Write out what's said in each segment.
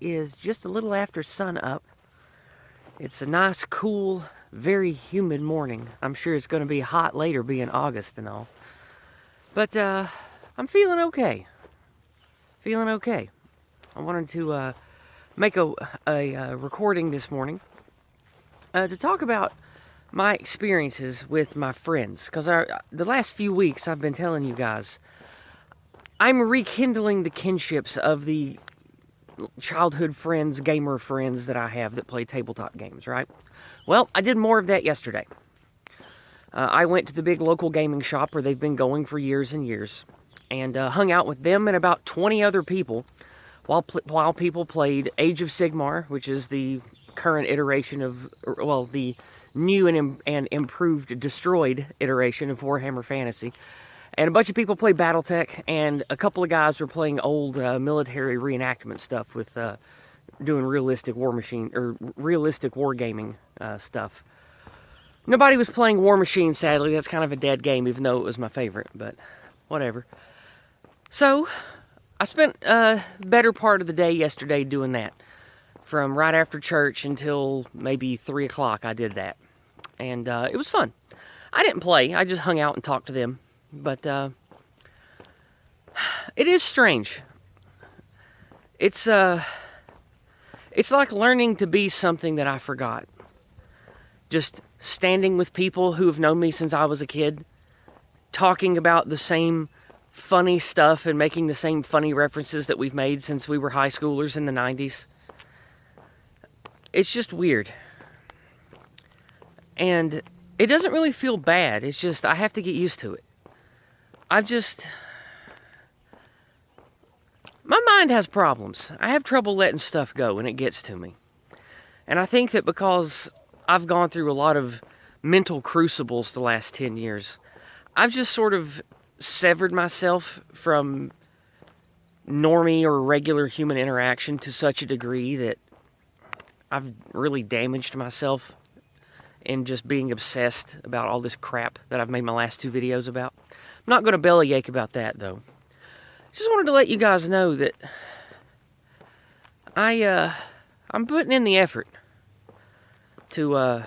is just a little after sun up. It's a nice, cool, very humid morning. I'm sure it's going to be hot later, being August and all. But I'm feeling okay. Feeling okay. I wanted to make a recording this morning to talk about my experiences with my friends. Because the last few weeks I've been telling you guys, I'm rekindling the kinships of the childhood friends, gamer friends that I have that play tabletop games, right? Well, I did more of that yesterday. I went to the big local gaming shop where they've been going for years and years, and hung out with them and about 20 other people while people played Age of Sigmar, which is the current iteration of, well, the new and improved, destroyed iteration of Warhammer Fantasy. And a bunch of people play Battletech, and a couple of guys were playing old military reenactment stuff with doing realistic realistic wargaming stuff. Nobody was playing War Machine, sadly. That's kind of a dead game, even though it was my favorite, but whatever. So, I spent a better part of the day yesterday doing that. From right after church until maybe 3 o'clock, I did that. And it was fun. I didn't play, I just hung out and talked to them. But it is strange. It's like learning to be something that I forgot. Just standing with people who have known me since I was a kid, talking about the same funny stuff and making the same funny references that we've made since we were high schoolers in the 90s. It's just weird. And it doesn't really feel bad. It's just I have to get used to it. My mind has problems. I have trouble letting stuff go when it gets to me. And I think that because I've gone through a lot of mental crucibles the last 10 years, I've just sort of severed myself from normie or regular human interaction to such a degree that I've really damaged myself in just being obsessed about all this crap that I've made my last 2 videos about. I'm not going to bellyache about that, though. Just wanted to let you guys know that I'm putting in the effort to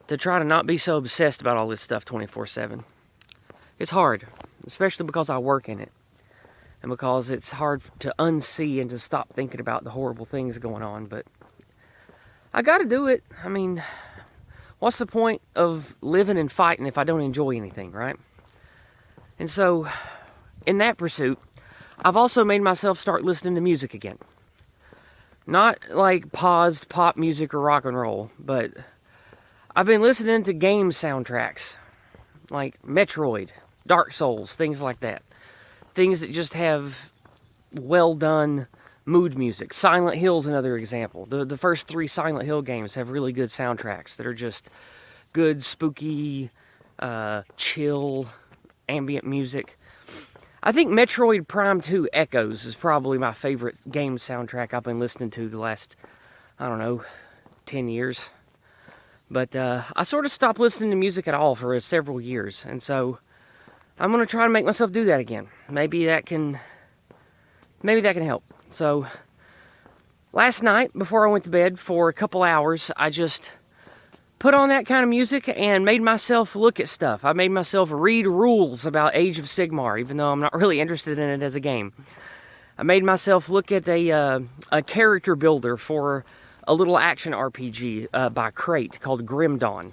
try to not be so obsessed about all this stuff 24/7. It's hard, especially because I work in it, and because it's hard to unsee and to stop thinking about the horrible things going on, but I gotta do it. I mean, what's the point of living and fighting if I don't enjoy anything, right? And so, in that pursuit, I've also made myself start listening to music again. Not like paused pop music or rock and roll, but I've been listening to game soundtracks, like Metroid, Dark Souls, things like that. Things that just have well done mood music. Silent Hill's another example. The first 3 Silent Hill games have really good soundtracks that are just good, spooky, chill, ambient music. I think Metroid Prime 2 Echoes is probably my favorite game soundtrack I've been listening to the last, I don't know, 10 years. But I sort of stopped listening to music at all for several years, and so I'm going to try to make myself do that again. Maybe that can help. So, last night, before I went to bed, for a couple hours, I just put on that kind of music and made myself look at stuff. I made myself read rules about Age of Sigmar, even though I'm not really interested in it as a game. I made myself look at a character builder for a little action RPG by Crate called Grim Dawn.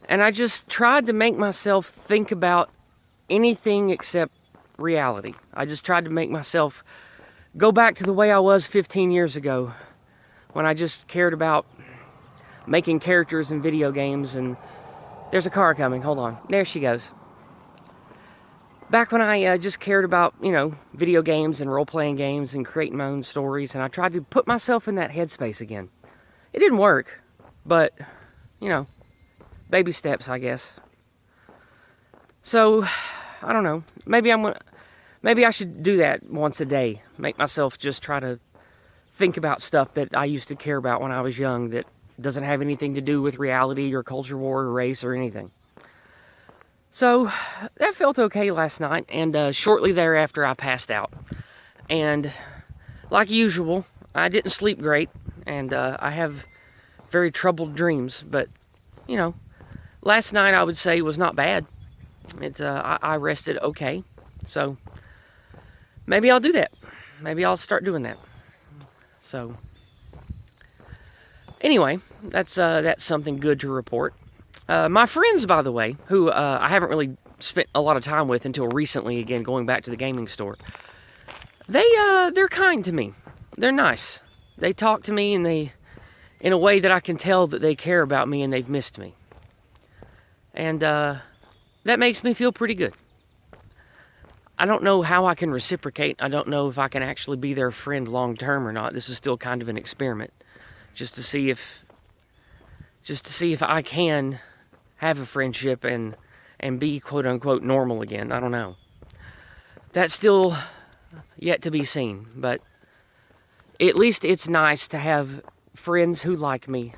And I just tried to make myself think about anything except reality. I just tried to make myself go back to the way I was 15 years ago, when I just cared about making characters in video games. And there's a car coming, hold on, there she goes. Back when I just cared about, video games and role-playing games and creating my own stories, and I tried to put myself in that headspace again. It didn't work, but, baby steps, I guess. So, I don't know, maybe I should do that once a day. Make myself just try to think about stuff that I used to care about when I was young that doesn't have anything to do with reality or culture war or race or anything. So, that felt okay last night, and shortly thereafter I passed out. And like usual, I didn't sleep great, and I have very troubled dreams, but, you know, last night I would say was not bad. I rested okay, so maybe I'll do that. Maybe I'll start doing that. So, anyway, that's something good to report. My friends, by the way, who I haven't really spent a lot of time with until recently, again, going back to the gaming store, they're kind to me. They're nice. They talk to me, and in a way that I can tell that they care about me and they've missed me. And that makes me feel pretty good. I don't know how I can reciprocate. I don't know if I can actually be their friend long term or not. This is still kind of an experiment, just to see if I can have a friendship and be quote unquote normal again. I don't know. That's still yet to be seen, but at least it's nice to have friends who like me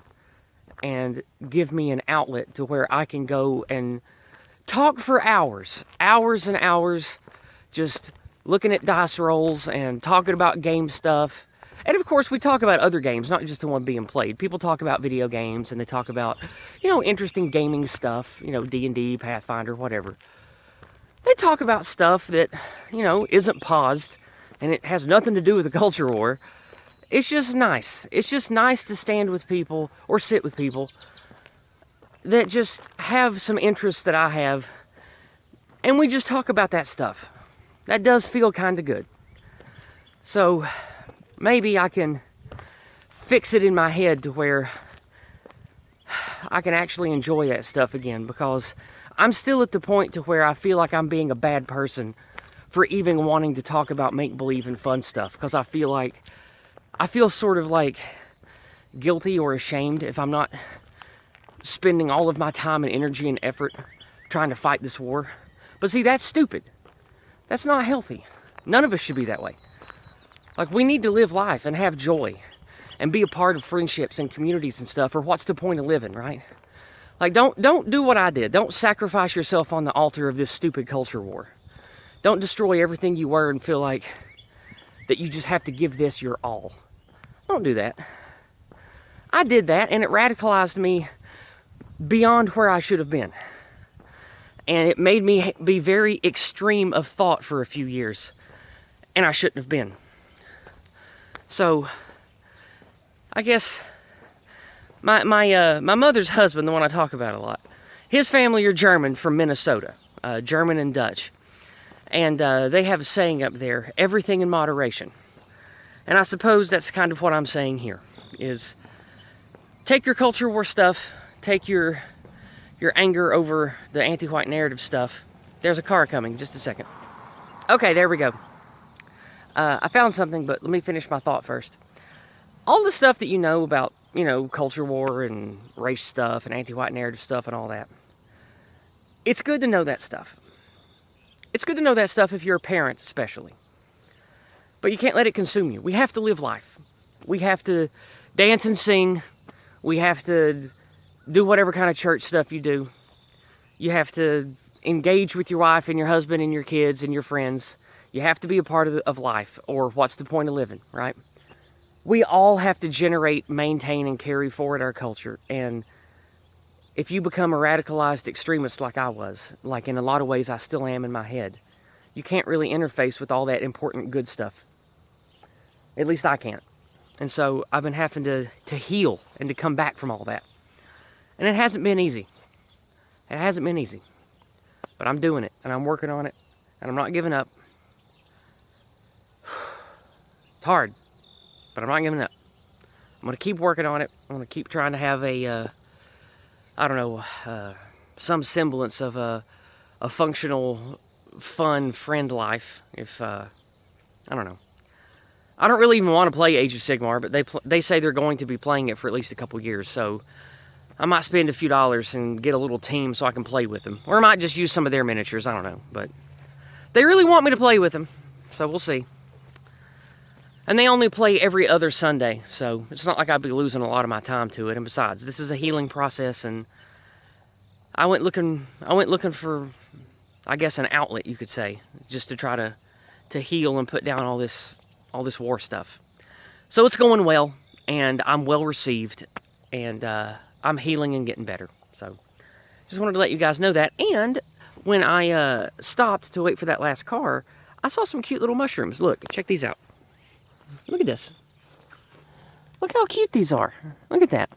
and give me an outlet to where I can go and talk for hours and hours, just looking at dice rolls and talking about game stuff. And of course, we talk about other games, not just the one being played. People talk about video games, and they talk about, interesting gaming stuff, D&D, Pathfinder, whatever. They talk about stuff that, isn't paused, and it has nothing to do with the culture war. It's just nice. It's just nice to stand with people or sit with people that just have some interests that I have, and we just talk about that stuff. That does feel kind of good. So maybe I can fix it in my head to where I can actually enjoy that stuff again, because I'm still at the point to where I feel like I'm being a bad person for even wanting to talk about make-believe and fun stuff, because I feel sort of like guilty or ashamed if I'm not spending all of my time and energy and effort trying to fight this war. But see, that's stupid. That's not healthy. None of us should be that way. Like, we need to live life and have joy and be a part of friendships and communities and stuff, or what's the point of living, right? Like, don't do what I did. Don't sacrifice yourself on the altar of this stupid culture war. Don't destroy everything you were and feel like that you just have to give this your all. Don't do that. I did that, and it radicalized me beyond where I should have been. And it made me be very extreme of thought for a few years, and I shouldn't have been. So, I guess my mother's husband, the one I talk about a lot, his family are German from Minnesota, German and Dutch. And they have a saying up there, everything in moderation. And I suppose that's kind of what I'm saying here, is take your culture war stuff, take your anger over the anti-white narrative stuff. There's a car coming, just a second. Okay, there we go. I found something, but let me finish my thought first. All the stuff that you know about, culture war and race stuff and anti-white narrative stuff and all that, it's good to know that stuff. It's good to know that stuff if you're a parent, especially. But you can't let it consume you. We have to live life. We have to dance and sing. We have to do whatever kind of church stuff you do. You have to engage with your wife and your husband and your kids and your friends. You have to be a part of life, or what's the point of living, right? We all have to generate, maintain, and carry forward our culture. And if you become a radicalized extremist like I was, like in a lot of ways I still am in my head, you can't really interface with all that important good stuff. At least I can't. And so I've been having to heal and to come back from all that. And it hasn't been easy. It hasn't been easy. But I'm doing it, and I'm working on it, and I'm not giving up. It's hard, but I'm not giving up. I'm going to keep working on it. I'm going to keep trying to have some semblance of a functional, fun friend life. If, I don't know. I don't really even want to play Age of Sigmar, but they say they're going to be playing it for at least a couple years, so I might spend a few dollars and get a little team so I can play with them. Or I might just use some of their miniatures, I don't know. But they really want me to play with them, so we'll see. And they only play every other Sunday, so it's not like I'd be losing a lot of my time to it. And besides, this is a healing process, and I went looking for, I guess, an outlet, you could say, just to try to heal and put down all this all this war stuff. So it's going well, and I'm well received, and I'm healing and getting better. So just wanted to let you guys know that. And when I stopped to wait for that last car, I saw some cute little mushrooms. Look, check these out. Look at this. Look how cute these are. Look at that.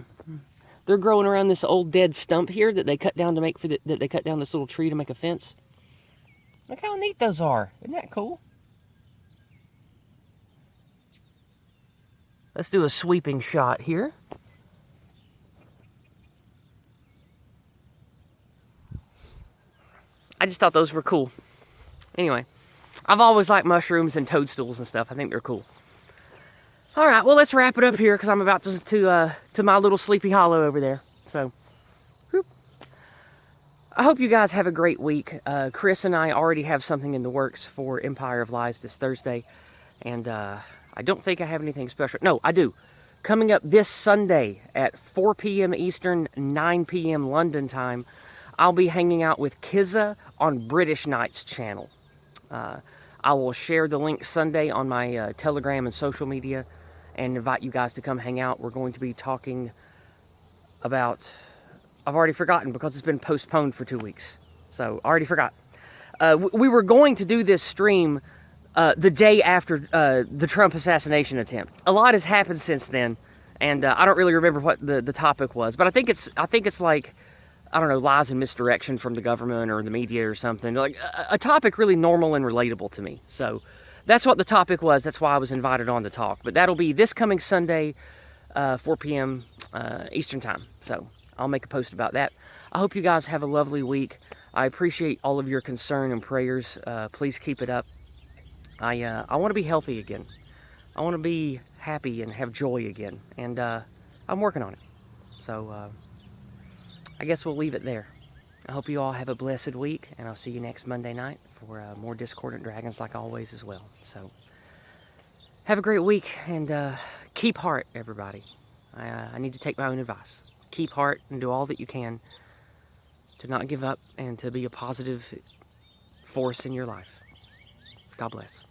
They're growing around this old dead stump here that they cut down to make that they cut down this little tree to make a fence. Look how neat those are. Isn't that cool? Let's do a sweeping shot here. I just thought those were cool. Anyway, I've always liked mushrooms and toadstools and stuff. I think they're cool. All right, well, let's wrap it up here because I'm about to my little Sleepy Hollow over there. So, whoop. I hope you guys have a great week. Chris and I already have something in the works for Empire of Lies this Thursday, and I don't think I have anything special. No, I do. Coming up this Sunday at 4 p.m. Eastern, 9 p.m. London time, I'll be hanging out with Kizza on British Knight's channel. I will share the link Sunday on my Telegram and social media and invite you guys to come hang out. We're going to be talking about... I've already forgotten because it's been postponed for 2 weeks. So, I already forgot. We were going to do this stream the day after the Trump assassination attempt. A lot has happened since then, and I don't really remember what the topic was. But I think it's like, I don't know, lies and misdirection from the government or the media or something. Like a topic really normal and relatable to me. So that's what the topic was. That's why I was invited on to talk. But that'll be this coming Sunday, 4 p.m. Eastern time. So I'll make a post about that. I hope you guys have a lovely week. I appreciate all of your concern and prayers. Please keep it up. I want to be healthy again. I want to be happy and have joy again. And I'm working on it. So I guess we'll leave it there. I hope you all have a blessed week, and I'll see you next Monday night for more Discordant Dragons like always as well. So have a great week, and keep heart, everybody. I need to take my own advice. Keep heart and do all that you can to not give up and to be a positive force in your life. God bless.